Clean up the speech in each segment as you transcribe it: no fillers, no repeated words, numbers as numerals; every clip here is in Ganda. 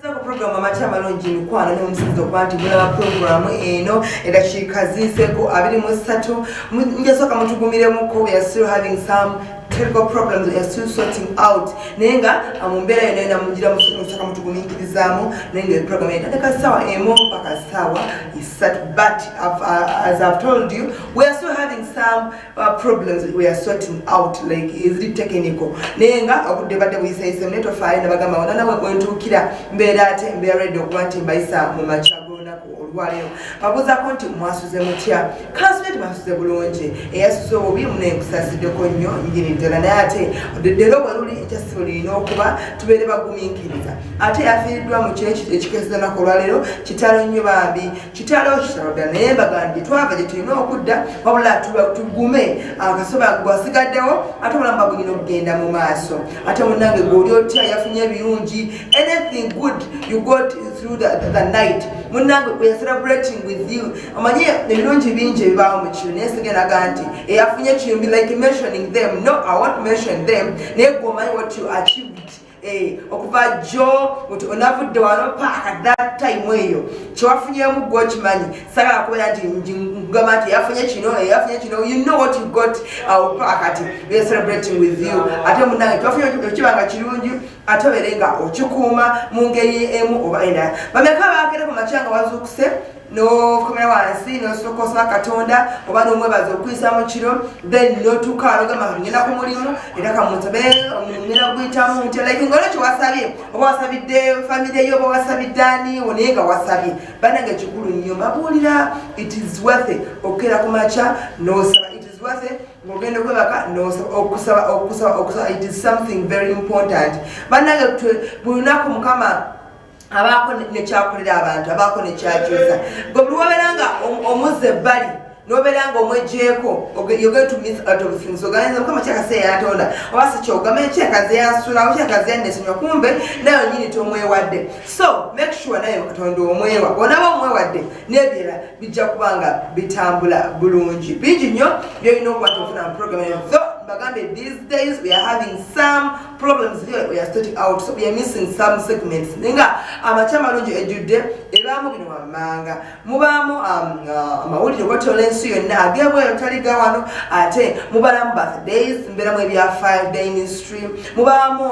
Program amachama lonji mikwano ne omusinzo kwanti bula program eno edakikaziseko 23 njasoka mutugumire muko we are still having some technical problems we are still sorting out nenga amumbera yena mujira musaka mutugumikirizamu nenga program eno sawa emo paka sawa is set, but as I've told you we are still having some problems we are sorting out, like is it technical nenga akudebade wisayise neto file nabagamba wanana we going to kira mberate mberede okwanti mbaisa mu machago nako olwalero babuza konti mwasuze mutya kansulet mwasuze bulungi eyasuze obi mune kusasideko nnyo njini ddala naye ate ddero bwaluli ekyasibuli n'okuba tubeere bagumiikiriza ate yafiiriddwa mu kyeki ekikezo nako olwalero kitalo nnyo bambi kitalo ddala naye bagambye twava gye tulina okudda wabula tugume akasoba gwasigaddewo ate obulamu bagulina okugenda mu maaso ate munnange gw'oli otya yafunye ebirungi anything good you got through the night munnange we are celebrating with you amanye ebirungi bingi ebibaawo mu kiro naye sigenda nti eyafunye kiyumbi like mentioning them. No, I won't mention them. Nego mind what you achieved. Okuva jo mutu onavudde wano paka at that time weyo kyowafunye mu gwokimanyi sagala kubeera nti ngamba nti yafunye kino you know what you got paka ati we are celebrating with you ate munange kyowafunye okibanga kirungi ate obeerenga okikuuma mu ngeri emu oba endala bameka baakera ku makyanga wazuukuse no komera wansi no sokosa katonda oba no mwebaza okuyisa mu kiro then no tukalo gama ngenda ku mulimu era kamutabe ngenda kuyitamu nti like ngolo kyo wasabye oba wasabidde family yo oba wasabidani onenga wasabye banange kikulu nnyo mabulira it is worth it okera ku macha no it is worth it ngogenda kwebaka no okusaba it is something very important banange bulunako mukama abako nekyakolera abantu abako nekyakyusa gobuli waberanga omuze bali noberanga omwejeko you're going to miss out of things oganza kama kyakase yatonda obasa kyogame kyakaze yasula kyakaze yanesenywa kumbe nayo nyini tomwewadde so make sure nayo katonda omwewa onaba omwewadde nebira bijja kubanga bitambula bulungi bingi nnyo byolina okukwata ofuna program Bagambe, these days we are having some problems here we are starting out, so we are missing some segments. Ninga amachama lonje ejude ebamu bino wamanga mubamu amawulire gotolensi yonna agebwe otaliga wano ate mubalamu birthdays mberamu ebya 5-day ministry mubamu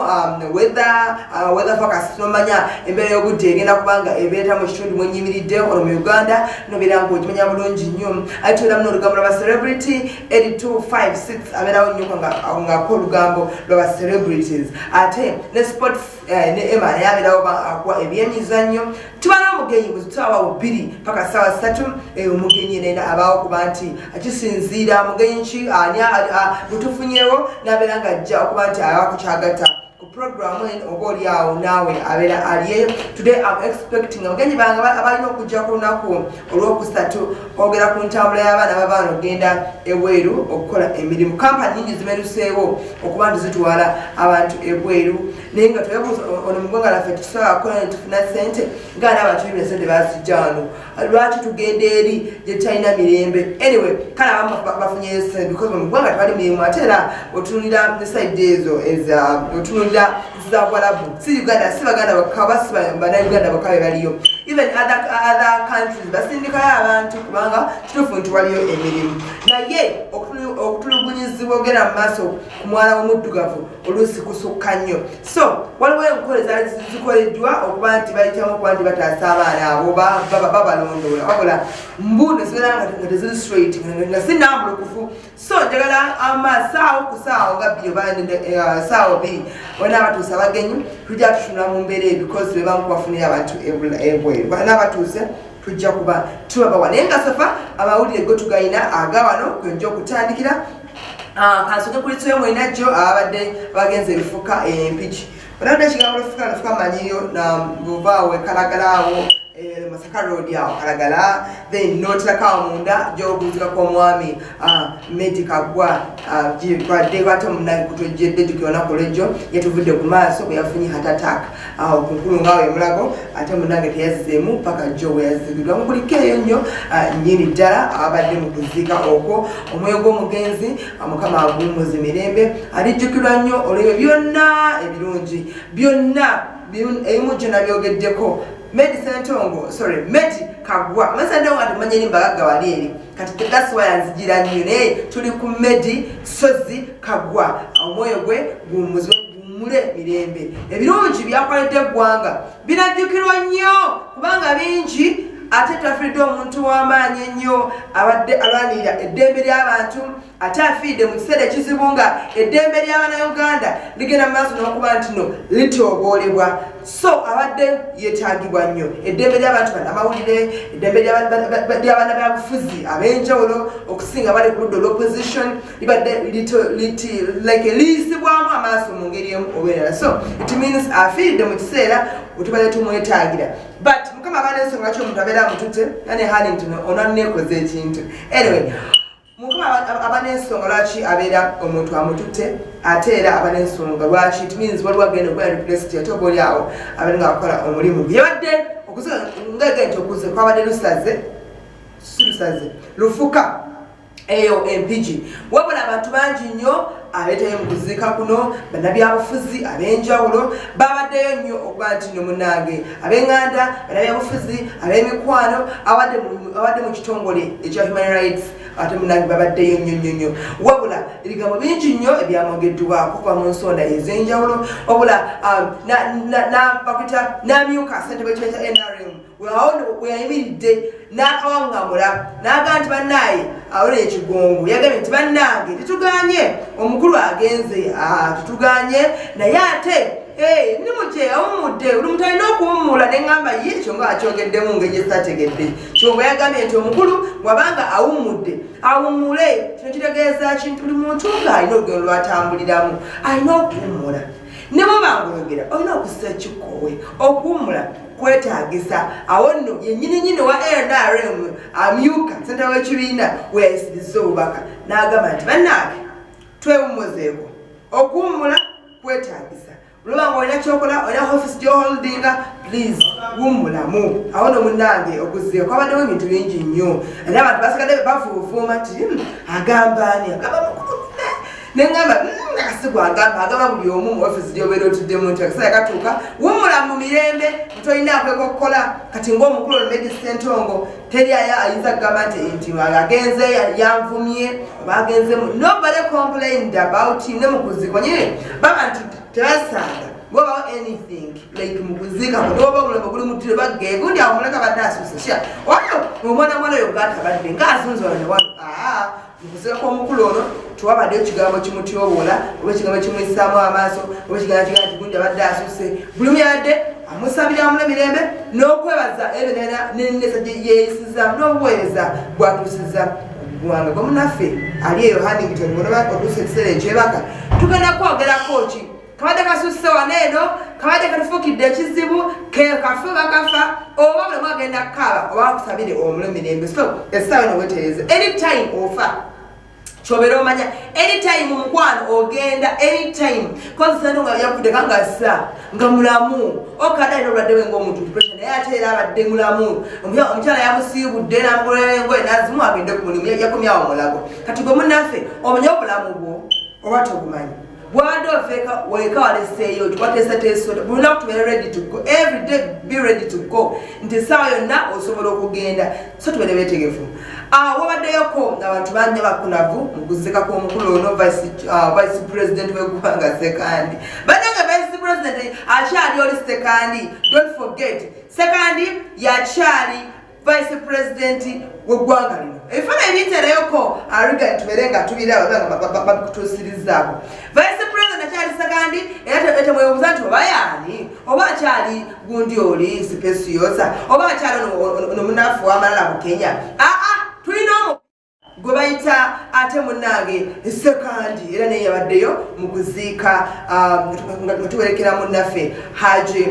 weather focus nomanya embera y'obudde egenda kubanga ebeeta mu kitundu mwenyimiridde ono mu Uganda nobeeranga okimanya bulungi nnyo ate olamu n'olugambo lwa celebrity 8256 abeerawo nnyo nga kolugambo lwa celebrities ate ne sport ne Emma yabeerawo akuwa ebyemizannyo tubana omugenyi muzitawa 2 paka sawa 3 omugenyi nenda abaawo kuba nti akisinziira mugenyi ki ani mutufunyewo nabeera nga ajja okuba nti awako kyagata program en ogoli yawo nawe abera aliye. Today I'm expecting ogenyi banga abalina okujja ku lunaku olwokusatu ogera ku ntambula y'abaana babaana ogenda ebweru okukola emirimu. Kampani nyingi zimeruseewo okuba nti zitwala abantu ebweru naye nga twebuuza ono mu ggwanga laffe tusobola kukola ne tufuna ssente nga n'abantu bibina ssente bazijja wano lwaki tugenda eri gye talina mirembe. Anyway kale abamu bafunyeyo ssente because mu ggwanga tewali mirimu ate era otunulira ne side ezo otunulira za Walabu si Uganda si baganda bakaba si Uganda bakabe baliyo even other countries basindika abantu kubanga kitufu nti waliyo emirimu naye okutulugunyizibwa ogera mu maaso ku mwala w'omuddugavu oluusi kusukka nnyo. So waliwo enkole zaali zikoleddwa okuba nti bayitamu okuba nti bataasa abaana abo babalondoola wabula mbu nesigala nga teziri straight nga sinambulukufu. So njagala amasaawo ku saawo nga bbiri oba saawo bbiri wena abatuusa abagenyi tujja tutunula mu mbeera because be bamu kubafunira abantu ebweru n'abatuuse tujja kuba tubabawa naye nga sofa amawulire go tugayina agawano kwenja okutandikira kansoke kulitsoyo mwena jjo abadde bagenze ebifuka empiki olabudde ekigambo lufuka manyiyo na buvaawe kalagalaawo Masaka Road yawo kalagala then notirakawo munda gy'okuzika kw'omwami medical gwa gwadde bata munange kutojjedde tukiwonako lwejjo yatuvudde ku maaso bwe yafunye heart attack kunkulu ngaawo emulago ate munange teyazizeemu paka jjo bwe yazigidwa mukuliko eyo nnyo nnyini ddala abadde mu kuzika okwo omwoyo gw'omugenzi mukama agumuze mirembe alijjukirwa nnyo olwebyo byonna ebirungi byonna ebimu gyonna byogeddeko Medi Sentongo, sorry, Medi Kagwa. Masanda wantu manyeni mbagaga wali eri. Kati that's why anzigira nnyo naye tuli ku Medi Sozi Kagwa. Omwoyo gwe gummuzwe gummule mirembe. Ebirungi byakoledde eggwanga binajjukirwa nnyo kubanga bingi ate twafiridde omuntu w'amaanyi ennyo abadde alwanirira eddembe ly'abantu ate afiidde mu kiseera ekizibu nga eddembe ly'Abannayuganda ligenda mu maaso n'okuba nti no litooboolebwa. So abadde yeetaagibwa nnyo eddembe ly'abantu bannamawulire, eddembe ly'abaana byabufuzi ab'enjawulo okusinga bali ku ludda olw'opposition libadde liisibwamu amaaso mu ngeri emu oba endala. So it means afiiridde mu kiseera wetubadde tumwetaagira. But mukama abaana ensonga lwaki omuntu abeera amutute nane Hannington onaneekoze ekintu. Anyway, mukama abaana ensonga lwaki abeera omuntu amutute ate era abaana ensonga lwaki it means waliwo agenda okuba replaced ate oba oli awo abadde ngaakola omulimu gwe yabadde okuziga ngege nti okuze kwabadde lusaze lufuka eyo empigi wabula abantu bangi nnyo abeetayo mu kuziika kuno bannabyabufuzi ab'enjawulo babaddeyo nnyo okuba nti no munnange ab'eŋŋanda bannabyabufuzi ab'emikwano abadde mu kitongole ekya human rights ate munnange babaddeyo nnyo wabula ebigambo bingi nnyo ebyamwogeddwako kuva mu nsonda ez'enjawulo wabula bakita n'amyuka ssente bwekibeta NRM weyayimiridde n'akawaŋŋamula n'agaa nti bannaaye awona ekigongo yagambye nti bannange tetuganye omukulu agenze tetuganye naye ate nimuje awumudde oli muntu alina okuwummula neŋŋamba ye ekyo nga akyogeddemu ngeri gyesaategedde kyongo yagambye nti omukulu wabanga awummudde awummule kino kitegeeza kintu buli muntu ng'alina olugendo lwatambuliramu alina okuwummula ne bw'oba ng'oyogera olina okussa ekikkowe okuwummula kwetaagisa awo nno yennyininyini wa NRM amyuka ssentebe w'ekibiina we yayisiriza obubaka n'agamba nti bannange twewummuzeeko okuwummula kwetaagisa olwoba nga olina kyokola olina office gy'oholdinga please wummulamu awo nno munnange okuzeeko kwabaddewo ebintu bingi nnyo era abantu basigadde bavuuvuuma nti agamba ani agamba mukulu neŋŋamba akasigwa agamba buli omu mu office gy'obeera otuddemu nti akaseera katuuka wummula mu mirembe ntolinakweko okukola kati ng'omukulu Medi Sentongo teri ayinza kugamba nti agenze yanvumye oba agenzemu nobody complained about him ne mu kuziikwa nyine baba nti tebasanga ngobawo anything like mu kuziika kunoba omulembe guli mutire bagge gundi awo muleka badde asuuse sha wano omwana oyo ng'atabadde ng'azunza wano wano mukuzika kw'omukulu ono tuwabaddeyo ekigambo kimutyoboola oba ekigambo kimuyisaamu amaaso oba ekigambo kigaa nti gundi abadde asuuse buli omu yabadde amusabira amule mirembe n'okwebaza ebenera n'enneesa gye yeeyisizaamu n'obuweereza bwatuusizza ggwanga gwe munaffe ali eyo Hannington onoba otuusa ekiseera ekyebaka tugenda kwogerako ki kabadde kasusse wano eno kabadde katufukidde ekizibu kafe bakafa oba buli omu agenda kukaaba oba akusabire omule mirembe so essaawa eno wetereeze anytime ofa kyobera omanya anytime mukwano ogenda anytime kozi Sentongo yavudde kangasa nga mulamu okadde alina obulwadde bwe ng'omuntu depression naye ate era abadde mulamu omukyala yamusiibudde n'amugulayo engoye n'azimu agende ku mulimu yakomyawo omulago kati gwe munnaffe omanye obulamu bwo oba tobumanyi bwabadde ofeeka weka waleseeyo wateesateesa buli lunaku tubeere ready to go every day be ready to go nti essaawa yonna osobola okugenda so tubeere beetegefu wabaddeyoko abantu bangi bakunavu mu kuziika kw'omukulu ono vice president w'eggwanga Sekandi bannange vice president akyali oli Sekandi don't forget Sekandi yakyali vice president w'eggwanga lino ebifana ebiyitereyoko aliga tubeere nga tubiraba babikutuusirizaako vice president akyali Sekandi era temwebuuza nti oba yaani oba akyali gundi oli Speciosa oba akyali ono munafu w'amalala mu Kenya tulina gwe bayita ate munnange Sekandi era naye yabaddeyo mu kuziika nga tuwerekera munnaffe Haji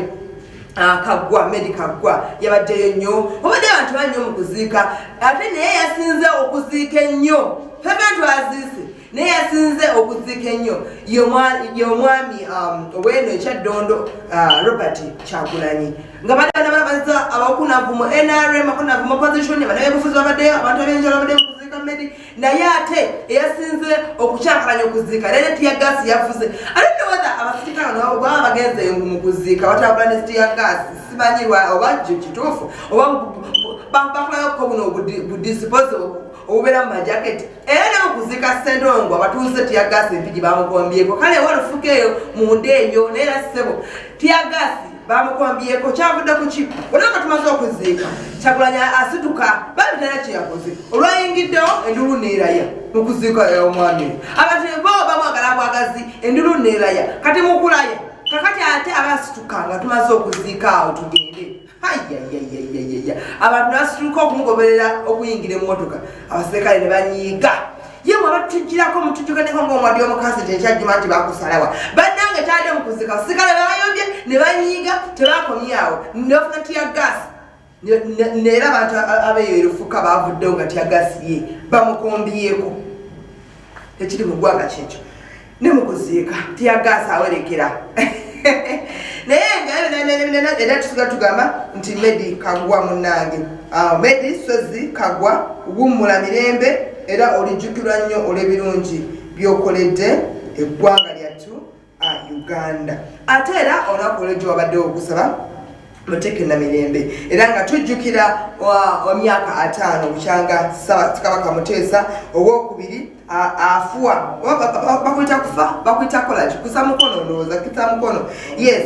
Kagwa Medi Kagwa yabaddeyo nnyo obadde abantu bannyo mu kuziika ate naye yasinze okuziika ennyo peventu aziise naye yasinze okuziika ennyo y'omwami ow'eno ekyaddondo Robert Kyagulanyi nga badde abakunavu mu NRM abakunavu mu opposition bannabyabufuzi babaddeyo abantu ab'enjawulo babaddeyo mu kuziika Medi naye ate eyasinze okukyankalanya okuziika era ne tiyagasi yafuze ate ndowooza abasirikale nabo baba bagenze mu kuziika batambula ne tear gas simanyirwa oba kituufu oba bakulayo ko buno budispose obera mu majaketi era ne kuziika Sendongo abatuuze tear gas empigi bamukombyeko kale walufukeyo mu ndeeyo neera ssebo tear gas bamukombyeko kyavudde ku ki olaba tumaze okuziika Kyagulanyi asituka babitana kyeyakoze olwayingiddewo endulu neeraya mu kuziika omwami abantu bo bamwagala bwagazi endulu neeraya kati mukulaya kakati ate abasituka nga tumaze okuziika awo tugende abantu nasituka okumugoberera okuyingira emmotoka abaserikale ne banyiiga yemwe abatujjirako mutujjukaneko ng'omwadi omukazi tekyajjuma nti bakusalawa bannange kyadde mu kuziika abaserikale bayombye ne banyiiga tebakomyawo nefuna tear gas neera abantu abeeyo erufuka bavuddewo nga tear gas ye bamukombyeko ekiri mu ggwanga kyekyo ne mu kuziika tear gas awerekera naye era tusiga tugamba nti Medi Kagwa munnange Medi Sozi Kagwa wummula mirembe era olijjukirwa nnyo olw'ebirungi by'okoledde eggwanga lyattu Uganda ate era olunaku olw'ejjo wabaddewo okusaba muteeke na mirembe era nga tujjukira emyaka 5 bukyanga Kabaka Muteesa ow'okubiri afuwa bakwita kufa bakwita kolaki kusa mukono ndowooza kisa mukono yes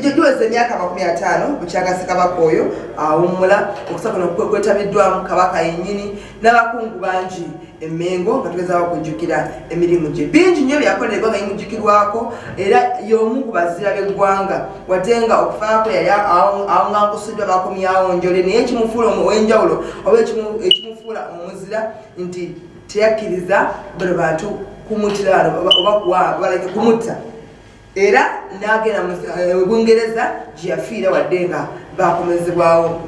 Jojoze emyaka 50 bukyanga Kabaka oyo awummula okusaba kwetabiddwamu Kabaka yennyini n'abakungu bangi Emmengo nga tugezaako okujjukira emirimu gye bingi nnyo byakolera eggwanga yimujjukirwako era y'omu ku bazira b'eggwanga wadde nga okufaako yali awongankusiddwa bakomyawo njole naye ekimufuula ow'enjawulo oba ekimufuula omuzira nti teyakkiriza bano bantu kumutira oba baleke kumutta era n'agenda mu Bungereza gye yafiira wadde nga bakomezebwawo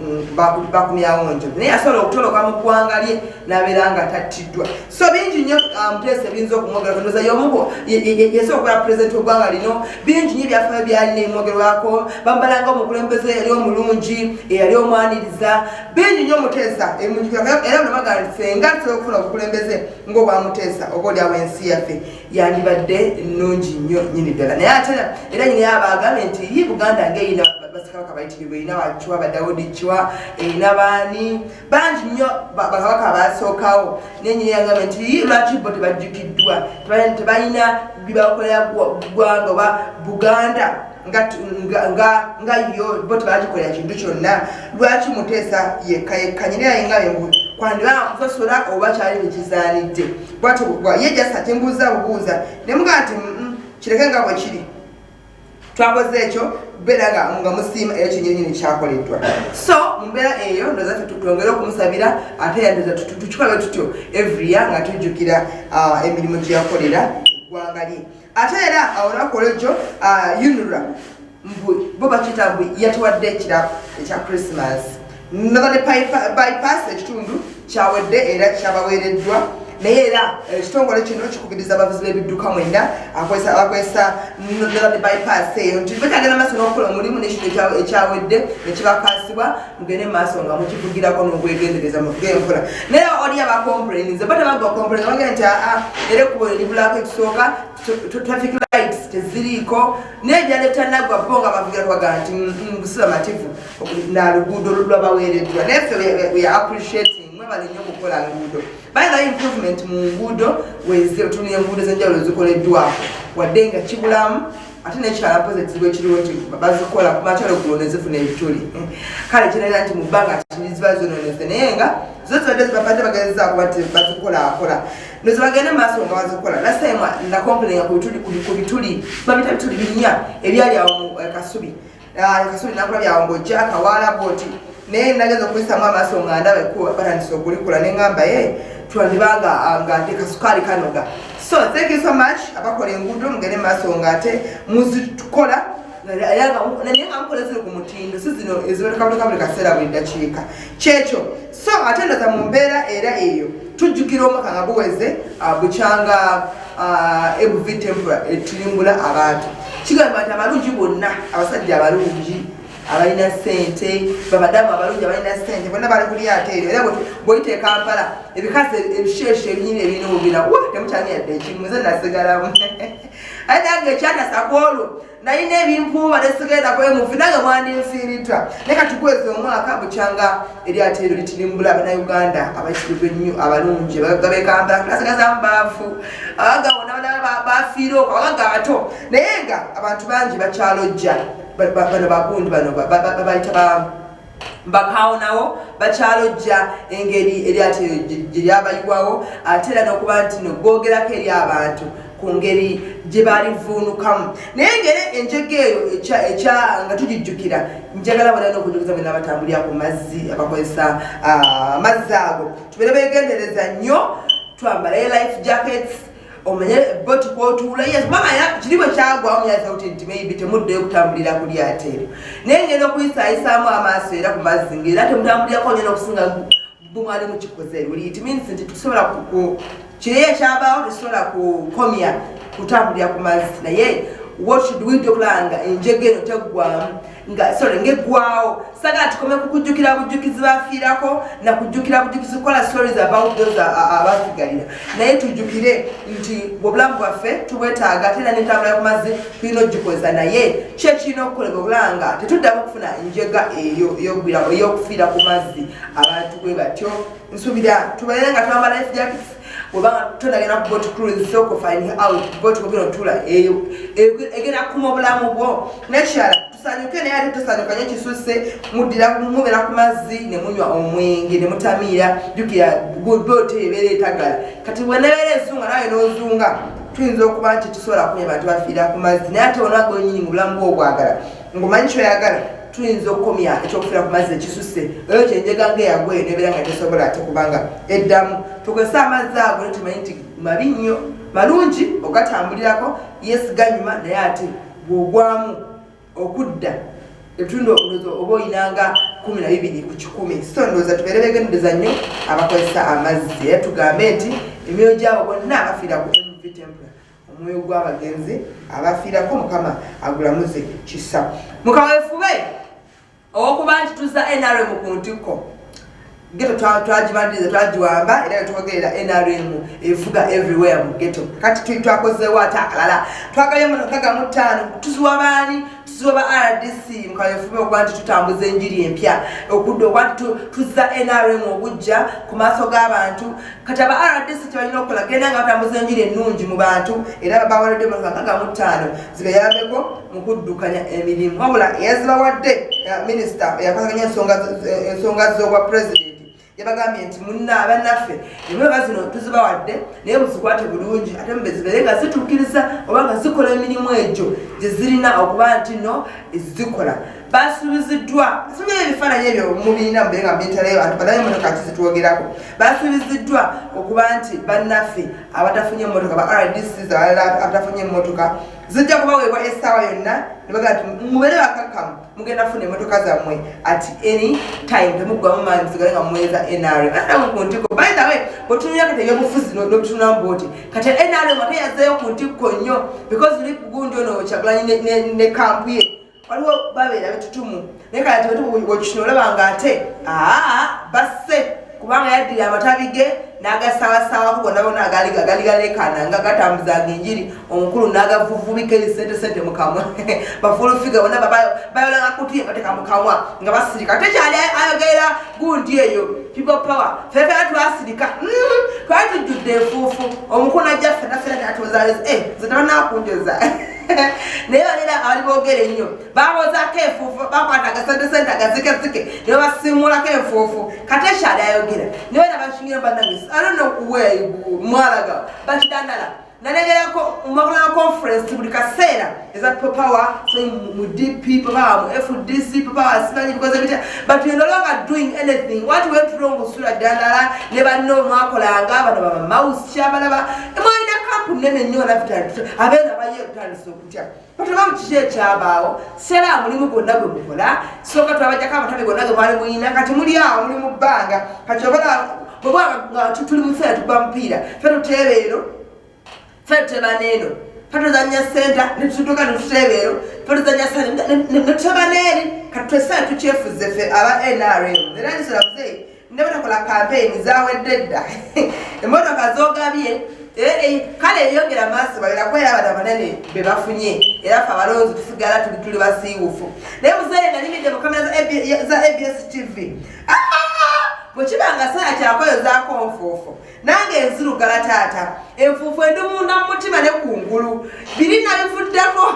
bakumyawo njo naye asobola okutoloka mu ggwanga lye n'abeera nga tattiddwa so bingi nnyo Muteesa ebiyinza okumwogera kondoza y'omuko yasobola okubeera pulezidenti w'eggwanga lino bingi nnyo byafaayo byalina emwogerwako bambalanga omukulembeze yali omulungi eyali omwaniriza bingi nnyo Muteesa era namaga nti senga tusobola okufuna obukulembeze ng'obwa Muteesa oba oli awo ensi yaffe yandibadde nnungi nnyo nnyini ddala naye ate era nyina yabaagambye nti yi Buganda ng'eyina Kabaka bayitirirwa erina Wakiwa Badawudi Kiwa erina baani bangi nnyo bakabaka abasookawo naye nyina yagambye nti lwaki bo tebajjukiddwa tebalina bibakolera ggwanga oba Buganda nga yo bo tebagikolera kintu kyonna lwaki Muteesa yekka nyina yayingambye kwandibanga kusosola oba kyali tekizaanidde bwatyo ye jasa tembuuza bubuuza ne mugaa nti kireke nga bwe kiri twakoze ekyo beera nga musiima era kyennyini kyakoleddwa so mu mbeera eyo ndoza twongere okumusabira ate yandoza tukikola tutyo every year nga tujjukira emirimu gye yakolera eggwanga lye ate era olunaku olw'ejjo UNRA bo bakiyita mbu yatuwadde ekirabo ekya Christmas Northern bypass ekitundu kyawedde era kyabaweereddwa naye era ekitongole kino kikubiriza abavuzi b'ebidduka mwenda abakozesa Northern bypass eyo nti bakyagenda maaso n'okukola omulimu n'ekintu ekyawedde nekibakaasibwa mugende maaso nga mukivugirako n'okwegendereza mugenkola naye oli abakomplainize batabaga komplaini bagenda nti era ekkubo libulako ekisooka traffic lights teziriiko n'ebyala ebitannagwa bo nga bavugirako bagaa nti busiba mativu naluguudo lwabaweereddwa naye ffe we appreciating mwebale nnyo okukola nguudo bayina improvement mu nguudo weze otuni enguudo z'enjawulo zikoleddwako wadde nga kibulamu ate n'ekyala positive ekiriwo nti bazikola ku makyalo eggulo ne zifuna ebituli kale kiragira nti mu bbanga ziba zonoonese naye nga zo zibadde zibabadde bagezezaako bati bazikolaakola nezibagende mu maaso nga bazikola lasema nakomplaininga ku bituli babita bituli binnya ebyali awo mu Kasubi Kasubi nakola byawo ng'ojja akawaala booti naye nageza okuyisamu amaaso nga ndaba batandise okulikola ne ngamba twandibanga nga ate kasukaali kanoga so thank you so much abakola enguudo mugende maaso nga ate muzitukola naye nga mukola ziri ku mutindo si zino eziboneka buli kaseera buli ddakiika kyekyo so ate ndoza mu mbeera era eyo tujjukira omwaka nga guweze bukyanga MV Tempura etirimbula abantu kigamba nti abalungi bonna abasajja abalungi abalina ssente babadamu abalungi abalina ssente bonna bali ku lyato eryo era bw'oyita e Kampala ebikazi ebisheshe ebinyini ebirina obubina temukyani yadde ekimu nze nasigalamu nange kyana sakolo naine ebimpuba nesigenda kwe mufinanga mwandi mfirita neka tukweze omwaka bukyanga eryatero litirimbula abana Uganda abakirwe nnyo abalungi bagabekamba nasagaza mbafu abagabona bafiro abaga bato nayenga abantu bangi bakyalojja bano bagundi bano babayita bakawo nawo bakyalojja engeri eryatero giryabayiwawo atera n'okuba nti nogogerako eri abantu ku ngeri gye balivuunukamu naye ngeri enjegeeyo nga tugijjukira njagala bonna n'okujukiza bonna abatambulira ku mazzi abakozesa amazzi ago tubeere beegendereza nnyo twambale life jackets omanye boti kwotuula yes mama kiri bwe kyagwawo muyaza uti nti maybe temuddeyo kutambulira ku lyato eryo naye ngenda okuyisayisaamu amaaso era ku mazzi ng'era temutambulirako nyina okusinga bumwali mukikoze luli it means nti tusobola kiri ekyabaawo tusobola kukomya kutambulira ku mazzi naye what should we do kulanga enjege eno teggwamu ng'eggwawo sagala tukome kukujjukira bujjukizi bafiirako na kujjukira bujjukizi kukola stories about those abasigalira naye tujjukire nti obulamu bwaffe tubwetaaga ate era n'entambula ku mazzi tulina ogikoza naye ki ekirina okukolebwa obulanga tetuddamu okufuna enjega eyo ey'okufiira ku mazzi abantu bwe batyo nsuubira tubeere nga twambala life jackets webanga tonagenda ku boat cruise soko find out boat kogenda otula eyo egenda kuma obulamu bwo nekirala tusanyuke naye ate tusanyukanye kisuse mubera ku mazzi ne munywa omwenge ne mutamiira jjukira boat ebeera etagala kati bwenebeera enzunga nawe n'ozunga tuyinza okuba nti tusobola kunya abantu bafiira ku mazzi naye ate onaga onyini mu bulamu bwo obwagala ng'omanyi kyoyagala tuyinza okukomya ekyokufiira ku mazzi ekisuse eyo kyenjega ng'eyagwe nebeera nga tesobola ate kubanga eddamu tukozesa amazzi ago netumanyi nti mabi nnyo malungi ogatambulirako yes ganyuma naye ate bw'ogwamu okudda ebitundu okuloza oba oyinanga 12 ku 100 so ndowooza tubeere beegendereza nnyo abakozesa amazzi era tugambe nti emyoyo gyabo bonna abafiira ku MV Temple omwoyo gw'abagenzi abafiirako mukama agulamuze kisa mukaweefube owokuba nti tuzza NRM ku ntikko geto twagimaliriza twagiwamba era twogerera NRM evuga everywhere mu geto kati twakozeewo ate akalala twagala emmotoka gamu 5 tuziwa baani tuziwa ba RDC mukaweefube okuba nti tutambuza enjiri empya okudda okuba nti tuzza NRM obujja ku maaso g'abantu kati aba RDC tebalina okukola genda nga batambuza enjiri ennungi mu bantu era babawadde emmotoka gamu 5 zibayambeko mu kuddukanya emirimu wabula eyazibawadde minisita yakwasaganya ensonga z'obwa president yabagambye nti munna bannaffe emmotoka zino tuzibawadde naye muzikwate bulungi ate mubezibeere nga zituukiriza oba nga zikola emirimu egyo gye zirina okuba nti no zikola basuubiziddwa somera ebifaananyi ebyo mubiina mubere nga mbintalayo abantu banayo emmotoka kizitwogerako basuubiziddwa okuba nti bannaffe abatafunye emmotoka ba RDCs abalala abatafunye emmotoka zijja kubaweebwa essaawa yonna nebaga nti mubeere bakakkamu mugenda kufuna emmotoka zammwe at any time temuggwamu maanyi musigale nga muweeza NRM ate ku ntikko by the way bwetunulira kati ebyobufuzi n'obutununamu booti kati NRM ate yazzeeyo ku ntikko nnyo because uli gundi ono Kyagulanyi ne kampu ye waliwo babeera betutumu naye kati bwekino olaba nga ate basse kubanga yaddira amatabi ge n'agasawasaawako gonna bonna agali galekana nga gatambuzanga enjiri omukulu n'agavuvubika sente mu kamwa bafulufiga bonna bayolanga kutiye bateka mu kamwa nga basirika tekyali ayogerera gundi eyo people power fefera twasirika twali tujjudde enfuufu omukulu najjaffe naffe natozaleza zetabanaakunjoza naye balera abali boogera ennyo babozaako enfuufu bakwata agasentesente agazikezike ne basimulako enfuufu kate ekyali ayogera ne bana bashingira bannange I don't know where mwalaga bakidandala nanegerako mumakula conference buli kaseera eza power so mu DP power mu FDC power simanyi because of it but you're no longer doing anything what went wrong usula dandala ne banno mwakolanga bano baba mouse chabalaba emwina kampu nene nnyo na vitatu abena baye kutandisa okutya bataba mukije kyabaawo sera mulimu gonna gwe mukola soka twabajja kama tabe gonna gwe bali muyina kati muli awo muli mu bbanga kati obala bwaba tuli musera tubampira fetu tebeero fetu baneno fetu zanya center netutuka netutebeero fetu zanya center netubaneri kati twesa tuchefuze fe aba NRM era nisira muzee ndabona kola campaign zawedde dda emotoka zogabye kale yongera maaso balira kwera badabanane be bafunye era fa balonzi tusigala tuli basiiwufu naye muzaye nga nyimidde mu kamera za ABS TV bwekibanga saa kyakoyo zaako nfuufu nange enzirugala taata enfuufu endi munda mu mutima ne kungulu biri nabivuddeko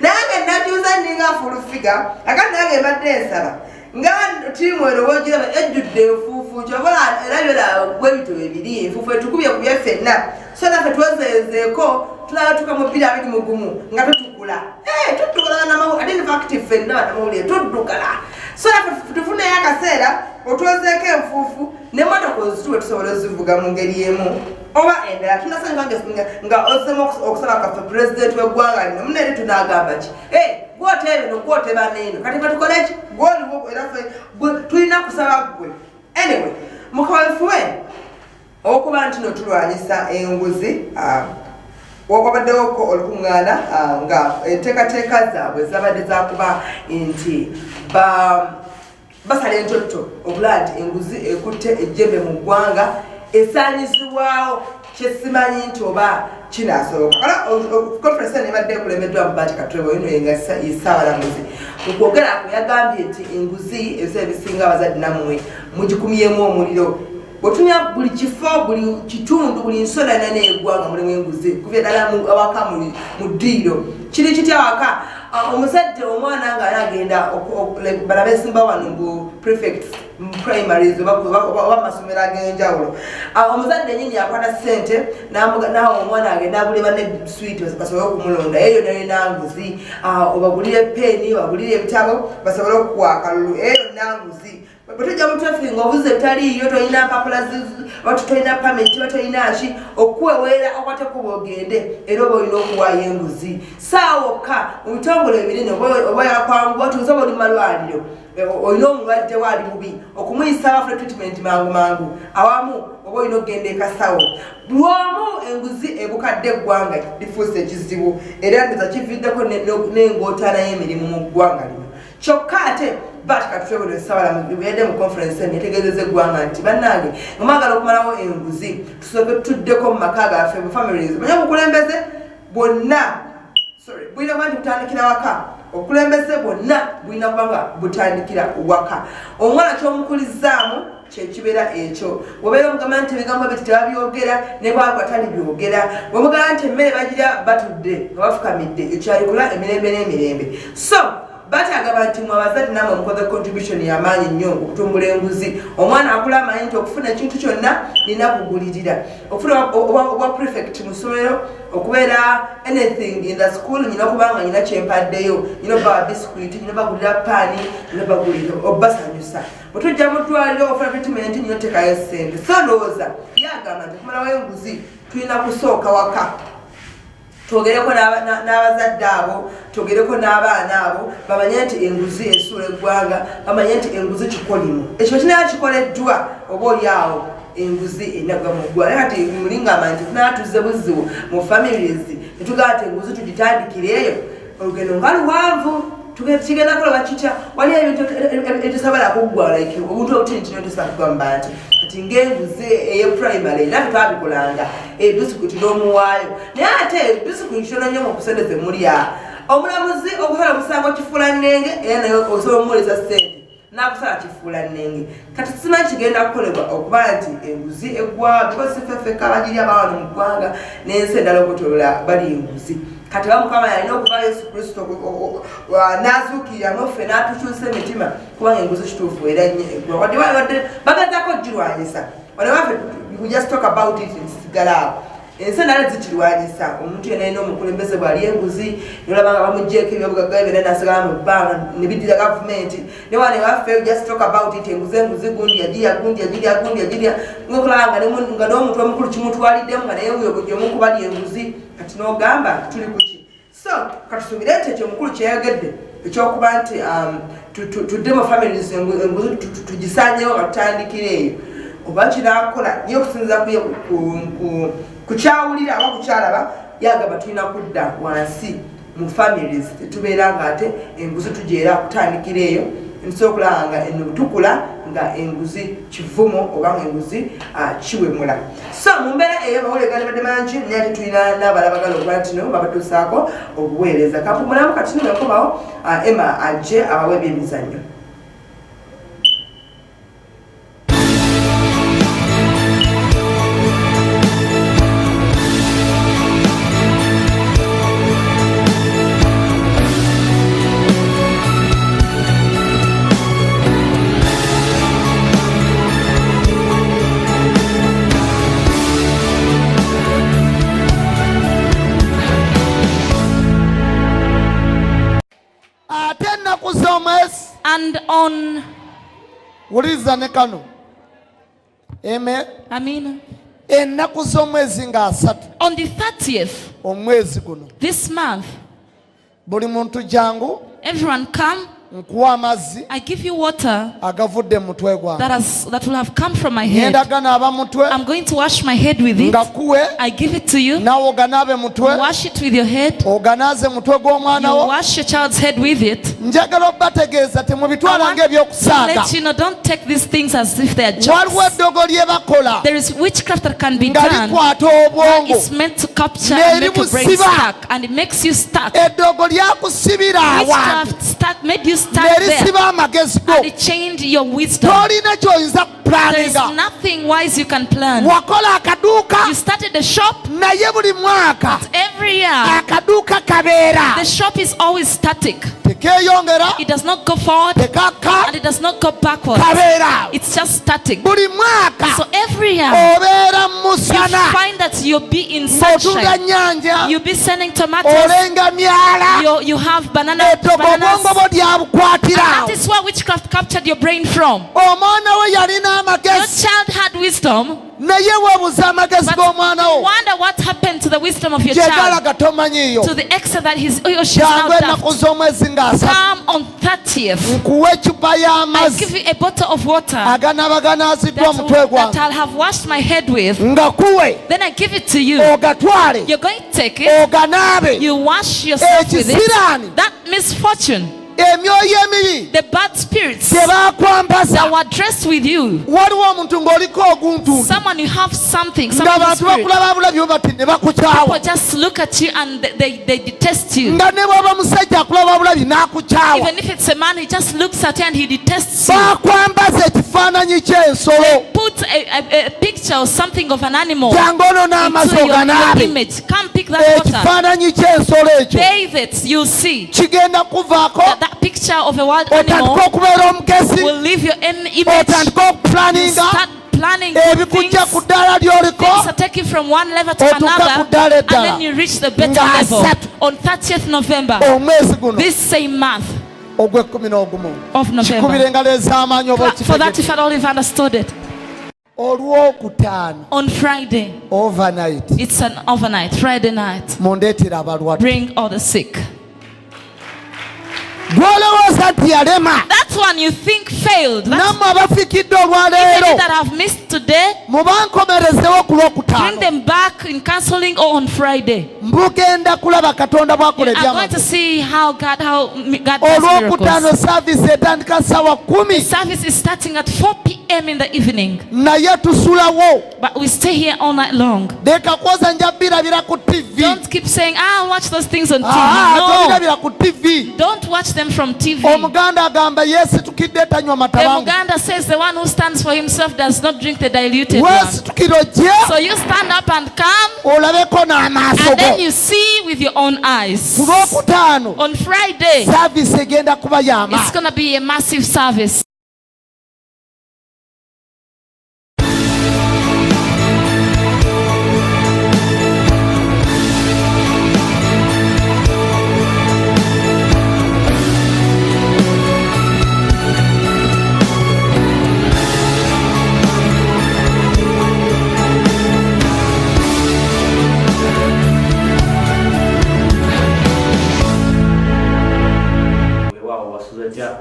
nange najuuza ndinga fulufiga akati nange mbadde ensaba nga tiimu eno wogiraba ejjudde enfuufu kyobola era byola bwebito ebiri enfuufu etukubye ku byaffe ffenna so naffe twezeezeeko tulaba tukamu 221 nga tutukula tutukula banamawu ate nfactive ffenna banamawulire tuddugala so naffe tufuneyo akaseera otwozeeko enfuufu n'emmotoka ozituwe tusobola ozivuga mu ngeri emu oba endala tunasanga nga ozemu okusaba kaffe pulezidenti w'eggwanga lino muneeri tunaagamba ki gwotebe no gwoteba neeno kati batukole ki gwoliwo era ffe tulina kusaba gwe anyway mukawefuwe okuba nti no tulwanyisa enguzi wabaddewo olukuŋŋaana nga enteekateeka zaabwe zabadde zakuba nti basala entotto obula nti enguzi ekutte ejjembe mu ggwanga esaanyizibwawo kyesimanyi nti oba kinasoboka kala conference nebadde ekulemeddwa Bati Katwebo ino yenga isaabalamuzi okwogera yagambye nti enguzi ebiseera ebisinga abazadde nammwe mugikumyemu omuliro bwetunya buli kifo buli kitundu buli nsonda nene eggwanga mulimu enguzi kuvya ddala awaka mu ddiiro kiri kitya waka omuzadde omwana nga anagenda balabe esimba wano mu prefects primaries oba masomero ag'enjawulo omuzadde nyini akwata ssente nawe omwana agenda abuleba ne switi basobole okumulonda eyo nayo nanguzi obagulire peeni bagulire ebitabo basobole okukuwa akalulu eyo nanguzi bwetujja mu traffic ng'obuze ebitaliiyo tolina mpapula tolina pamenti tolina ki okuweweera okwateko bwogende era oba olina okuwaayo enguzi saawokka mu bitongole ebinene oba yakwanguwa tuze oba oli malwaliro olina omulwadde waali bubi okumuyisa abafuna treatment mangu awamu oba olina okugenda ekasawo lwomu enguzi ebukadde eggwanga lifuuse ekizibu era ndeza kividdeko n'engootaana y'emirimu mu ggwanga lino kyokka ate Bati Katwebo yadde mu conference etegeezezza eggwanga nti bannange nga mwagala okumalawo enguzi tusooke tuddeko mu maka gaffe mu families manye obukulembeze bwonna bulina kuba nti butandikira waka obukulembeze bwonna bulina kuba nga butandikira waka omwana kyomukulizaamu kyekibeera ekyo bwobeera omugamba nti ebigambo ebyo tebabyogera ne bwagwa tali byogera bwemugamba nti emmere bagirya batudde nga bafukamidde ekyayikola emirembe n'emirembe so Bati agamba nti mwe abazadde namwe mukoze contribution y'amaanyi nnyo okutumbula enguzi omwana akula amanyi nti okufuna ekintu kyonna nina kugulirira okufuna obwa prefect mu ssomero okubeera anything in the school nyina okubanga nyina kyempaddeyo nyina obawa biscuit nyina bagulira paani nyina bagulira obbasanyusa bwetujja mu ddwaliro ofuna treatment nyina otekayo ssente so ndowooza yagamba nti okumalawo enguzi tulina kusooka waka twogereko n'abazadde abo twogereko n'abaana abo bamanye nti enguzi esuula eggwanga bamanye nti enguzi kikolimu ekyo kinaa kikoleddwa oba oli awo enguzi enagwa mu ggwanga kati mulingamba nti tunaatuzze buzibu mu families netugamba nti enguzi tugitandikireeyo olugendo nga luwanvu kigenda kuloba kitya wali ebintu etusobola kuggwa like obuntu obutinitino tusobola kugamba nti kati ng'enguzi ey'eprimary naffe twabikolanga ebisikuti n'omuwaayo naye ate ebisikuti kitono nnyo mu kusendeze mulya omulamuzi okusala omusango kifuula nnenge era naye osobola omuwoleza ssente n'akusala kifuula nnenge kati simanyi kigenda kukolebwa okuba nti enguzi eggwa bikozi ffeffeka bagirya abawano mu ggwanga n'ensi endala okutolola bali enguzi kati bamukama yalina okuva Yesu Kristo n'azuukirira naffe n'atukyusa emitima kubanga enguzi kituufu era eggwa wadde bagezako ogirwanyisa wano waffe we just talk about it nsigala awo ensi endala zikirwanyisa omuntu yena alina omukulembeze bw'ali enguzi nolaba nga bamuggyeko ebyobugagga byonna nasigala mu bbanga ne biddira gavumenti ne wane waffe just talk about it enguzi gundi yagirya ngokulaba nga n'omuntu omukulu kimutwaliddemu nga naye omu bali enguzi kati n'ogamba tuli kuki so katusuubire nti ekyo omukulu kyeyagedde ekyokuba nti tudde mu families enguzi tugisanyewo nga tutandikira eyo oba kinakola niyo okusinziza kukyawulira aba kukyalaba yagamba tulina kudda wansi mu families tetubeera nga ate enguzi tugyera kutandikira eyo nsobola okulaba nga ennubutukula nga enguzi kivumo oba enguzi kiwemula. So mu mbeera eyo amawulire gandibadde mangi naye ate tulina n'abalala bagala okuba tino babatuusaako obuweereza. Kampumulamu kati nno yakomawo Emma ajje abawe ebyemizannyo. And on what is the nekano? Amen. Amen. Ennaku z'omwezi nga 3 On the 30th omwezi guno this month, buli muntu jangu everyone come. nkuwa amazzi I give you water agavudde mu mutwe gwange that will have come from my head. ngenda ganaaba mutwe I'm going to wash my head with it. nga kuwe I give it to you. naawe oganaabe mutwe Wash it with your head. oganaaze mutwe gw'omwana You wo. wash your child's head with it. njagala obbategeeza temubitwala To ng'ebyokusaaga. let you know, don't take these things as if they are waliwo jokes. eddogo lye bakola There is witchcraft that can be nga done. likwata obwongo It's meant to capture and make your brain Neribusiba. stuck, and it makes you stuck. eddogo lyakusibira awantu Witchcraft stuck, made you stuck there, nerisiba amagezi go. and it changed your wisdom. tolina kyoyinza There is kupulaninga. nothing wise you can plan. wakola akaduuka You started a shop naye buli mwaka every year. akaduuka kabeera The shop is always static. tekeeyongera It does not go forward tekakka and it does not go backwards. kabeera It's just static. buli mwaka So every year obeera mu you musana find that you'll be in ng'otunda sunshine. nnyanja You'll be selling tomatoes. olenga myala You have bananas. eddogo obwongo bwo And lyabukwatira that is where witchcraft captured your brain from. omwana we yalina Your amagezi child had wisdom, naye weebuuza amagezi but g'omwana you wo wonder what happened to the wisdom of your child, gyegalaga tomanyiiyo to the extent that he's or she's now jangu ennaku daft. z'omwezi nga 3 Come on 30th. nkuwa ecupa I y'amazzi give you a bottle of water aganaaba ganaaziddwa that, omutwe that gwange I'll have washed my head with. nga kuwe Then I give it to you. ogatwale You're going to take it. oganaabe You wash yourself with ekisiraani it. That misfortune, emyoyo emibi the bad spirits tebaakwambaza that were dressed with you. waliwo omuntu ng'oliko oguntuntu Someone, you have something, some ng'abantu spirit. bakulaba bulabi bati ne People bakukyawa just look at you and they detest you. nga ne bw'oba musajja akulaba bulabi n'akukyawa Even if it's a man, he just looks at you and he detests you. baakwambaza ekifaananyi ky'ensolo Put a picture or something of an animal jangu ono n'amazzi into your oganaabe image. Come pick that water. ekifaananyi ky'ensolo ekyo Bathe it, you'll see. kigenda kuvaako That picture of a wild animal otandika okubeera omugezi will leave your image. otandika okupulaninga Start planning good ebikujja things. ku ddaala ly'oliko Things are taken from one level to Otuuka ku another, ddaala and eddala. then you reach the better Nga level. asatu. On 30th November, omwezi guno this same month ogw'ekkumi n'ogumu of November. kikubira engalo ez'amaanyi oba Clap for that okitegedde if at all you've understood it. olwokutaano On Friday, overnight it's an overnight, Friday night. mundeetera abalwadde Bring all the sick. gw'olowooza nti yalema That one you think failed. That nammwe abafikidde even olwaleero you that have missed today, mubankomerezewo ku bring lwokutaano them back in counseling or on Friday. mbugenda kulaba katonda bw'akola I'm going to ebyamaze see how God does olwokutaano miracles. saavisi etandika ssaawa 10 Service is starting at 4 p.m. in the evening, naye tusulawo but we stay here all night long. leka kwoza nja birabira ku tv Don't keep saying, I'll watch those things on TV. No, tobirabira ku tv don't watch them from TV. omuganda agamba yeesitukidde tanywa The matabangu Muganda says the one who stands for himself does not drink the diluted one. weesitukiro gye So you stand up and come, olabeko n'amaaso and then go you see with your own eyes. ku lwokutaano On Friday, saavisi egenda kuba it's y'amaanyi going to be a massive service.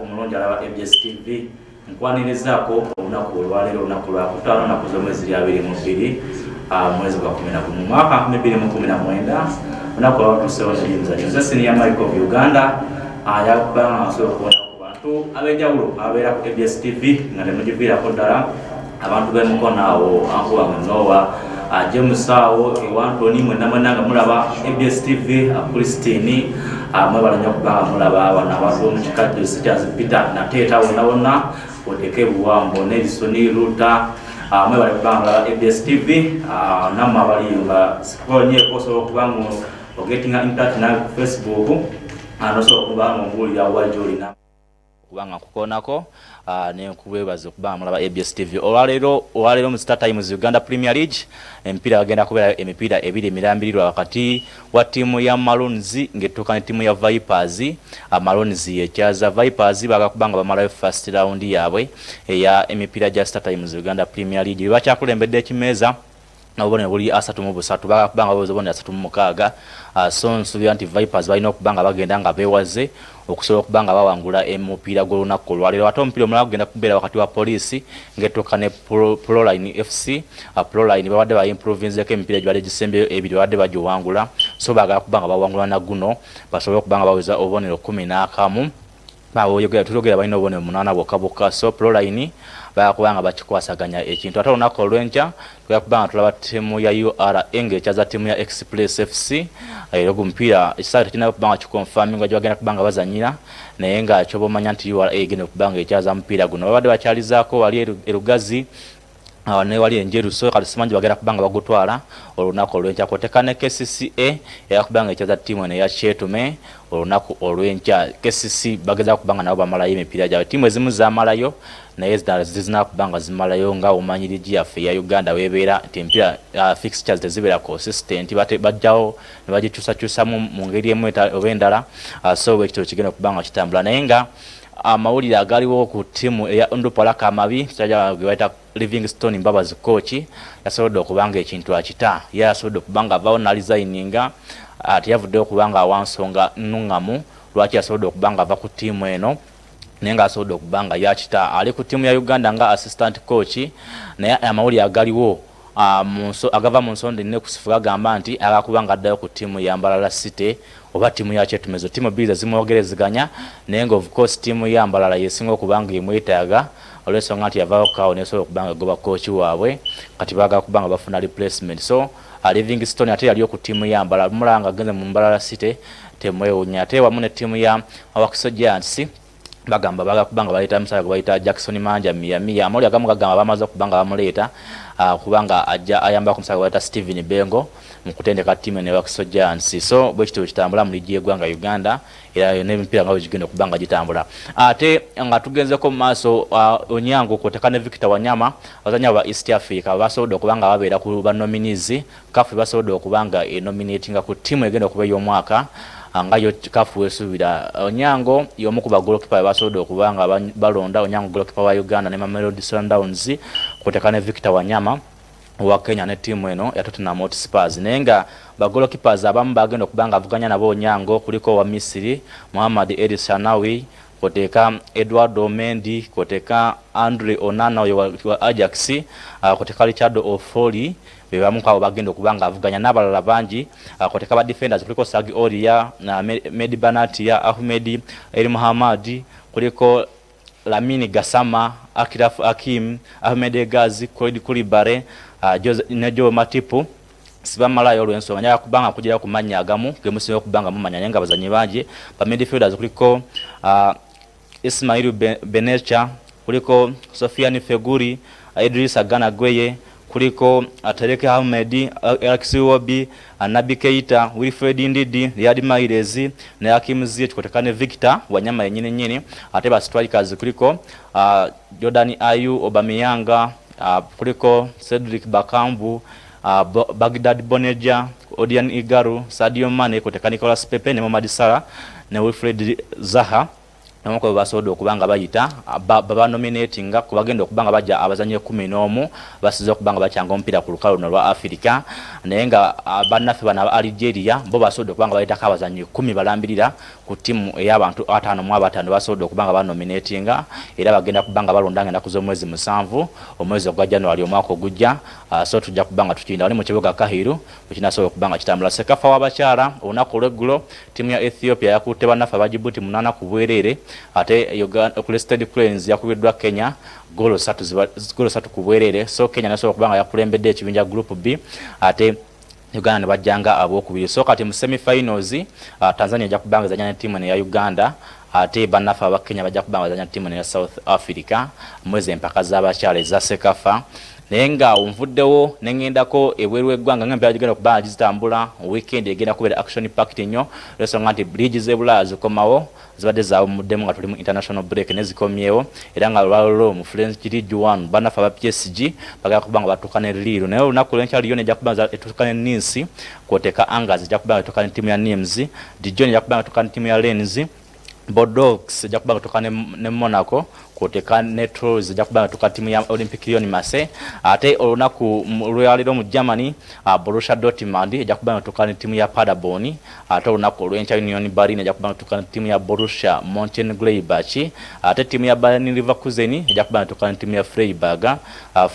omulungi alaba MBS TV nkwanirizaako olunaku olwaleero olunaku lwakutaano olunaku z'omwezi 22 mwezi gwa 11 mu mwaka 2019 olunaku olwatuusewo n'ebyemizannyo nze senior Michael of Uganda yakuba nga nsobola okubona ku bantu abantu abenjawulo abeera ku ABS TV nga temugiviirako ddala abantu b'emukono awo anku wange Noah James awo ewantoni mwena nga mulaba ABS TV Christine mwebala nnyo okuba nga mulaba abana abantu b'omukikajjo Sityazi Peter Nateeta wonna Odeke Buwambo Nelson Ruta mwebale kuba nga mulaba ABS TV nammwe abali nga sikonyeeko osobola okuba nga ogetinga impact na Facebook anosobola okuba nga ombuulira wajja olina kubanga kukonako ne kubebaza okuba mulaba ABS TV olwaleero mu Star Times Uganda Premier League empira agenda kubeera emipiira ebiri emirambirirwa wakati wa timu ya Maroons ng'ettuuka ne timu ya Vipers. Maroons ekyaza Vipers bagakubanga bamalayo first round yaabwe eya emipiira gya Star Times Uganda Premier League bakyakulembedde ekimeeza nabone buli 33 bagakubanga bozobone 36 so nsubira nti Vipers balina okubanga bagenda nga bewaze okusobola okubanga bawangula emupiira gw'olunaku olwaleero ate omupiira omulala gugenda kubeera wakati wa Police ng'ettuuka ne Proline FC. Proline babadde baimprovinzeko emipiira gibadde gisembeyo ebiri babadde bagiwangula so bagala kubanga bawangula na guno basobole okubanga baweza obubonero 11 tulogera balina obubonero 8 bwokka so Proline bakubanga bakikwasaganya ekintu ate olunaku olw'enkya tukubanga tulaba ttiimu ya URA ng'ekyaza ttiimu ya Express FC era omupiira ekisaawe tekirina kubanga kikonfaminga gye bagenda kubanga bazanyira naye nga kyoba omanya nti URA egenda okubanga ekyaza omupiira guno babadde bakyalizaako wali erugazi ne wali enjeru so kati simanyi bagenda kubanga bagutwala olunaku olw'enkya kwoteka ne KCCA yakubanga ekyaza ttiimu eno eya Kyetume olunaku olw'enkya. KCC bageza kubanga nabo bamalayo emipiira gyabwe ttiimu ezimu zamalayo naye zizina kubanga zimalayo nga omanyi ligi yaffe ya Uganda webeera nti empira fixtures tezibeera consistent bajjawo ne bagikyusakyusa mu ngeri emu oba endala so ekitolo kigenda okubanga kitambula naye nga amawulire agaliwo ku ttiimu eya Ndupalaka Amabi kyaja gebayita Livingstone Mbabazi coach yasobodde okubanga ekintu akita yasobodde okubanga avawo nalizayininga ate yavudde okubanga awansonga nnuŋŋamu lwaki yasobodde okubanga ava ku ttiimu eno naye nga asobodde okubanga yakita ali ku ttiimu ya Uganda nga assistant coach naye amawulire agaliwo agava mu nsonda nnene kusifuga agamba nti agakubanga addayo ku ttiimu ya Mbalala City oba ttiimu ya Kyetumezo ttiimu bbiri zimwogerezeganya naye nga of course ttiimu ya Mbalala yesinga okubanga emwetaaga olw'ensonga nti yavaayo kawo nesobola okubanga goba coach waabwe kati baagala kubanga bafuna replacement so Livingstone ate yaliyo ku ttiimu ya Mbalala mulanga agenze mu Mbalala City temwewunya ate wamu ne ttiimu ya Wakiso Giants bagamba bagakubanga baleta musala bayita Jackson Manja Mia amoli agamu gagamba bamaze okubanga bamuleeta kubanga ajja ayamba ku musala bayita Steven Bengo mu kutendeka ttiimu ne Wakiso Giants so bwe kityo kitambula mu ligi y'eggwanga Uganda era n'emipiira nga bwegigenda okubanga gitambula ate nga tugenzeko mu maaso Onyango kwoteka ne Victor Wanyama abazanyi ba East Africa basobodde okubanga babeera ku banominees CAF basobodde okubanga nominatinga ku ttiimu egenda okuba ey'omwaka nga yo CAF wesuubira Onyango y'omu ku bagolokipa basobodde okubanga balonda Onyango golokipa wa Uganda ne Mamelodi Sundowns kwoteka ne Victor Wanyama wa Kenya ne ttiimu eno ya Tottenham Hotspurs naye nga bagolokipas abamu bagenda okubanga avuganya nabo Onyango kuliko wa Misiri Muhammad El Shanawi kwoteka Eduardo Mendy kwoteka Andre Onana wa Ajax kwoteka Richard Ofori bebamu kwabo bagenda okubanga avuganya n'abalala bangi kwoteka ba defenders kuliko Sagi Oria na Medi Banatia Ahmed El Muhammad kuliko Lamini Gassama Akiraf Hakim Ahmed Gazi Kulibare Nejo Matipu sibamalayo olw'ensonga nyaa kubanga kugira ku mannya agamu gemusinga okubanga mumanya naye nga bazanyi bangi ba midfielders kuliko Ismail Benecha kuliko Sofiane Feguri Idris Agana Gweye kuliko Atareke Ahmed Alexi Wobi Nabi Keita Wilfred Ndidi Riyad Mahrez na Hakim Ziyech kutekane Victor Wanyama yenyine nyine ate ba strikers kuliko Jordan Ayu Obameyanga kuliko Cedric Bakambu Baghdad Boneja Odian Igaru Sadio Mane kutekane Nicolas Pepe ne Mohamed Salah ne Wilfred Zaha namako basodo okubanga bayita baba nominatinga kubagenda okubanga bajja abazanye 11 basize okubanga bachanga ompira ku lukalo lwa Africa nayenga banafe bana Algeria bo basodo okubanga bayita kabazanye 10 balambirira ku timu ey'abantu 5 mu 5 basodo okubanga ba nominatinga era bagenda kubanga balondanga na kuzo mwezi 7 omwezi gwa January omwaka ogujja so tujja kubanga tukinda ali mu kibuga Kahiru kinasobola okubanga kitambula Sekafa w'abakyala onako lweggulo timu ya Ethiopia yakutte banafe abajibuti 8 ku bwerere ate Uganda Crested Cranes yakubiddwa Kenya golo 3 ku bwerere. So Kenya nasobola kubanga yakulembedde ekibinja group B ate Uganda ne bajjanga ab'okubiri. So kati mu semi-finals Tanzania ejja kubanga ezanya ne tiimu ya Uganda ate bannafe aba Kenya bajja kubanga ezanya tiimu ya South Africa mwezi empaka z'abakyala eza Sekafa. Naye nga onvuddewo nengendako ebweru eggwanga ng'empira gigenda kubanga zitambula weekend egenda kubeera action packed nnyo olw'ensonga nti bridge z'ebulaya zikomawo zibadde zaawumuddemu nga tuli mu international break nezikomyewo era nga lwalolo mu French League 1 bannafe aba PSG bagenda kubanga batuuka ne Lille. Naye olunaku lw'enkya Lyon ejja kubanga etuuka ne Nice kw'oteeka Angers ejja kubanga etuuka ne ttiimu ya Nimes, Dijon ejja kubanga etuuka ne ttiimu ya Rennes, Bordeaux ejja kubanga etuuka ne Monaco kw'oteeka ne Toulouse ejja kubanga etuuka ttiimu ya Olympique Lyon Marseille. Ate olunaku lwaliro mu Germany Borussia Dortmund ejja kubanga etuuka ne ttiimu ya Paderborn. Ate olunaku olw'enkya Union Berlin ejja kubanga etuuka ne ttiimu ya Borussia Mönchengladbach. Ate ttiimu ya Bayern Leverkusen ejja kubanga etuuka ne ttiimu ya Freiburg.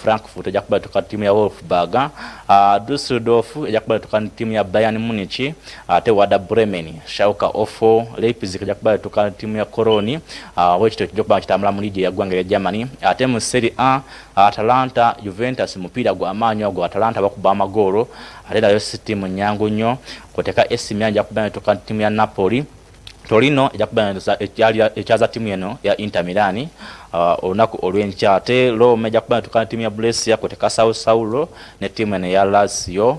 Frankfurt ejja kubanga etuuka ne ttiimu ya Wolfsburg. Düsseldorf ejja kubanga etuuka ne ttiimu ya Bayern Munich. Ate Werder Bremen, Schalke 04, Leipzig ejja kubanga etuuka ne ttiimu ya Cologne. Wekityo kijja kubanga kitambula mu ligi ya ggwanga ya Germany. Ate mu Serie A Atalanta Juventus mupiira gw'amaanyi ogwo Atalanta bakuba amagoolo ate nayo si ttiimu nnyangu nnyo kw'oteeka AC Milan ejja kubanga etuuka ne ttiimu ya Napoli. Torino ejja kubanga ekyaza ttiimu eno ya Inter Milan olunaku olw'enkya. Ate Roma ejja kubanga etuuka ne ttiimu ya Brescia kw'oteeka Sao Paulo ne ttiimu eno ya Lazio.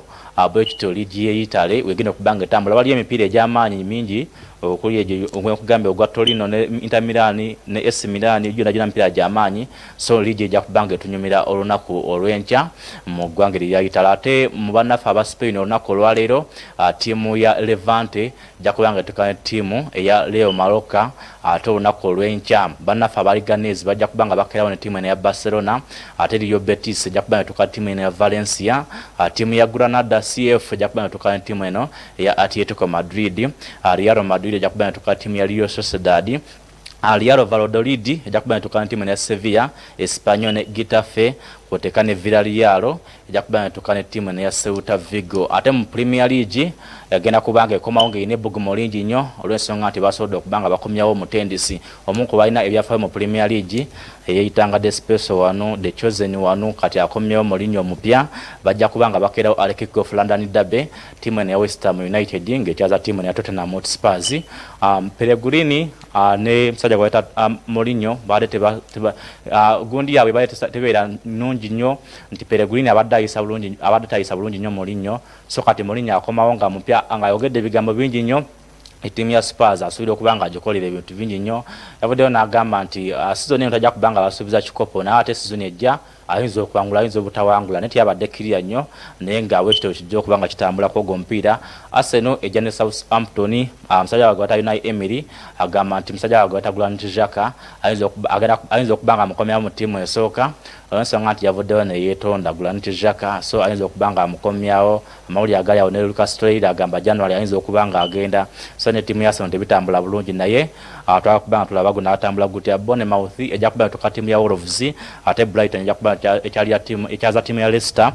Bwekityo ligi y'Italy wegenda okubanga etambula waliyo emipiira egy'amaanyi mingi okuli egyo okugamba ogwa Torino ne Inter Milan ne AC Milan gyonna mipiira gy'amaanyi. So ligi ejja kubanga etunyumira olunaku olw'enkya mu ggwanga lya Italy. Ate mu bannaffe aba Spain olunaku olwaleero ttiimu ya Levante ejja kubanga etuuka ne ttiimu eya Real Mallorca. Ate olunaku olw'enkya bannaffe aba Leganés bajja kubanga bakeerawo ne ttiimu eno ya Barcelona. Ate Real Betis ejja kubanga etuuka ttiimu eno ya Valencia. Ttiimu ya Granada CF ejja kubanga etuuka ne ttiimu eno eya Atletico Madrid. Real Madrid ejja kubanga etuuka ttiimu ya Real Sociedad. Real Valladolid ejja kubanga etuuka ne ttiimu eno ya Sevilla. Espanyol ne Getafe kw'oteeka ne Villarreal ejja kubanga etuuka ne ttiimu eno ya Ceuta Vigo. Ate mu Premier League egenda kubanga ekomawo ng'erina ebbugumu lingi nnyo olw'ensonga nti basobodde okubanga bakomyawo omutendesi omu ku balina ebyafaayo mu Premier League eyeyitanga Despeso wano The Chosen wano kati akomyewo mulinnya omupya. Bajja kubanga bakeerawo al kick of London Derby ttiimu eno ya West Ham United ng'ekyaza ttiimu eno ya Tottenham Hotspurs. Pellegrini ne musajja gwe Mourinho baadde gundi yaabwe baadde tebeera nnungi nnyo nti Pellegrini abadde tayisa bulungi nnyo Mourinho. So kati Mourinho akomawo nga mupya nga ayogedde ebigambo bingi nnyo ettiimu ya Spurs asuubira okubanga agikolera ebintu bingi nnyo. Yavuddeyo n'agamba nti sizoni eno tajja kubanga basuubiza kikopo naye ate sizoni ejja ayinza okuwangula ayinza obutawangula naye tiyabadde kiriya nnyo naye nga bwekityo kijja okubanga kitambulako ogwo omupiira. Arsenal ejja ne Southampton. Musajja wagwe bata Unai Emery agamba nti musajja wagwe bata Granit Xhaka ayinza okubanga amukomyawo mu ttiimu esooka olw'ensonga nti yavuddeyo ne yeetonda Granit Xhaka. So ayinza okubanga amukomyawo. Amawulire agali awo ne Lucas Torreira agamba January ayinza okubanga agenda. So ne ttiimu ya Arsenal tebitambula bulungi naye twala kubanga tulaba gonna atambula gutya. Bournemouth ejja kubanga etuuka ttiimu ya Wolves. Ate Brighton ejja kubanga ekyaza ttiimu ya Leicester.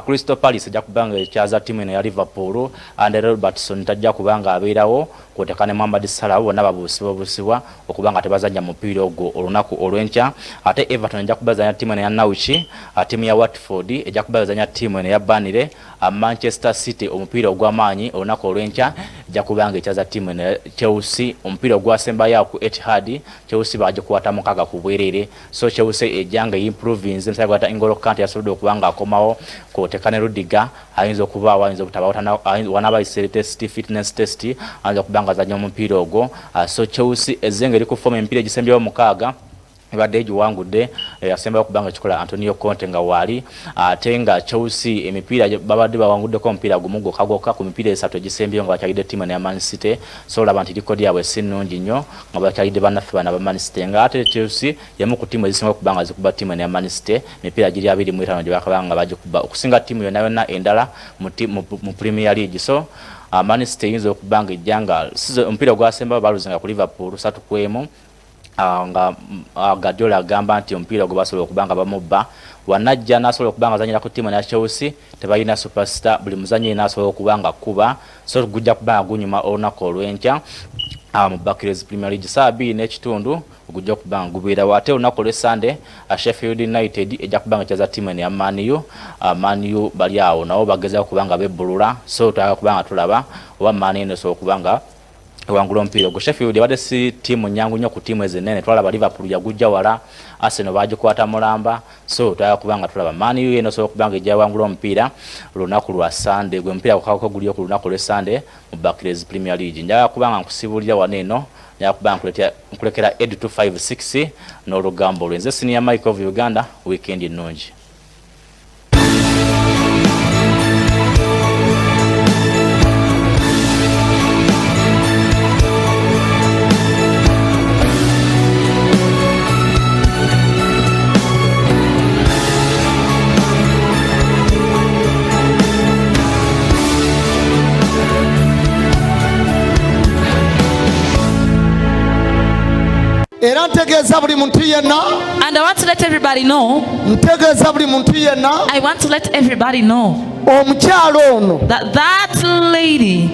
Crystal Palace ejja kubanga ekyaza ttiimu eno ya Liverpool. Andre Robertson tajja kubanga abeerawo kw'oteeka ne Mohamed Salah bonna babuusibwa okubanga tebazanya mupiira ogwo olunaku olw'enkya. Ate Everton ejja kubazanya ttiimu eno ya Norwich. Ttiimu ya Watford ejja kubazanya ttiimu eno ya Burnley. Manchester City omupiira ogw'amaanyi olunaku olw'enkya ejja kubanga ekyaza ttiimu eno ya Chelsea. Omupiira ogwasembayo ku Etihad Chelsea bagikukwata mukaaga ku bwereere. So Chelsea ejja nga improvinze musajja gwata N'Golo Kante yasobodde okubanga akomawo kw'oteeka ne Rudiger ayinza okubaawo ayinza obutabawo wanaabayise test fitness test ayinza okubanga azanya omupiira ogwo. So Chelsea ezenga eri ku fomu emipiira egisembyewo mukaaga ebadde egiwangudde yasembayo okubanga ekikola Antonio Conte nga waali. Ate nga Chelsea emipiira babadde bawanguddeko omupiira gumu gwokka ku mipiira esatu egisembyeyo nga bakyalidde ttiimu ya Man City. So olaba nti likodi yaabwe si nnungi nnyo nga bakyalidde bannaffe bana ba Man City. Nga ate Chelsea yemu ku ttiimu ezisinga okubanga zikuba ttiimu ya Man City emipiira giri 25 gye bakabanga bagikuba okusinga ttiimu yonna yonna endala mu Premier League. So Man City eyinza okubanga ejjanga omupiira gwasembayo baluzinga ku Liverpool 3-1 nga Guardiola agamba nti omupiira gwe basobola okubanga bamubba. Wanajja n'asobola okubanga azanyira ku ttiimu ya Chelsea tebalina superstar buli muzanyi n'asobola okubanga kuba. So gujja kubanga gunyuma olunaku olw'enkya. mu Barclays Premier League saa 2 n'ekitundu okujja kubanga gubeera wate olunaku lwe Sunday Sheffield United ejja kubanga kyaza timu ya Man U bali awo nabo bageza kubanga bebbulula so tutaka kubanga tulaba oba Man U so kubanga wangula mpira go Sheffield wadde si timu nyangu nnyo ku timu ezenene twalaba Liverpool yagujja wala Arsenal bagikwata mulamba so tutaka kubanga tulaba Man U eno so kubanga ejja wangula mpira lunaku lwa Sunday gwe mpira kwa guliyo ku lunaku lwe Sunday mu Barclays Premier League njaga kubanga nkusibulira waneno yakubanga nkulekera Ed 256 n'olugambo lwenze senior Mike of Uganda weekend ennungi. Era ntegeeza buli muntu yenna. And I want to let everybody know. Ntegeeza buli muntu yenna. I want to let everybody know. Omukyalo ono. That lady.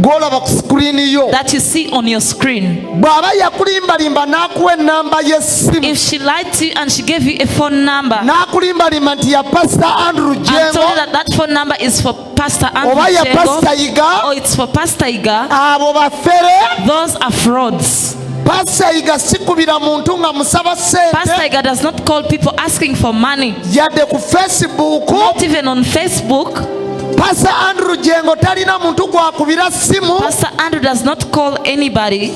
Gwolaba ku screen yo. That you see on your screen. Bw'aba yakulimbalimba n'akuwa ennamba y'essimu. If she lied to you and she gave you a phone number. N'akulimbalimba nti ya Pastor Andrew Jengo. And told you that phone number is for Pastor Andrew Oba ya Jengo. Pastor Iga. Or it's for Pastor Iga. Abo bafere. Those are frauds. Pastor Iga sikubira muntu nga musaba sente. Pastor Iga does not call people asking for money. Yadde ku Facebook. Not even on Facebook. Pastor Andrew Jengo talina muntu gwakubira simu. Pastor Andrew does not call anybody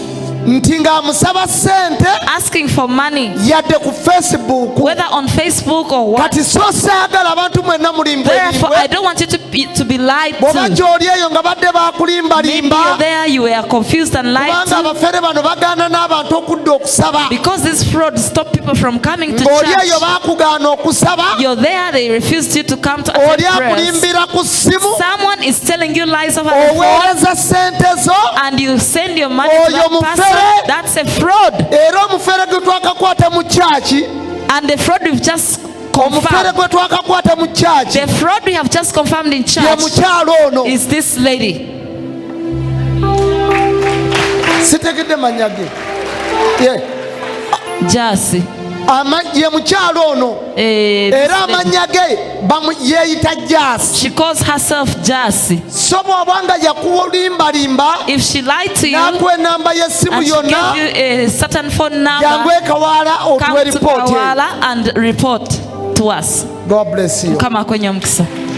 nti nga musaba sente asking for money, yadde ku Facebook, whether on Facebook or what. Kati so saagala abantu mwenna mulimba. Therefore, I don't want you to be lied bw'oba to. gy'oli eyo nga badde Maybe bakulimbalimba. you're there, you were confused and lied Kubanga to. abafere bano bagaana n'abantu okudda okusaba. Because this fraud stop people from coming to Ng'oli eyo church. baakugaana okusaba. You're there, they refused you to come to Oli attend prayers. akulimbira ku ssimu. Someone is telling you lies over the phone, Oweereza sente zo. and you send your money to Oyo that mufere. person. That's a fraud. Era omufere gwe twakakwata mu kyaki. And the fraud we've just Omufere confirmed, gwe twakakwata mu kyaki. the fraud we have just confirmed in Ye church mukyalo ono. is this lady. Sitegedde mannya ge. Ye. Jasi. Ye mukyalo ono. Era amanya ge yeeyita Jasi. She calls herself Jasi. So bw'obanga yakulimbalimba If she lied to you n'akuwa ennamba y'essimu and she yonna, gave you a certain phone jangu number, ekawaala otuwe come to ripooti. Kawala and report to us. God bless you. Kama kwenye mkisa.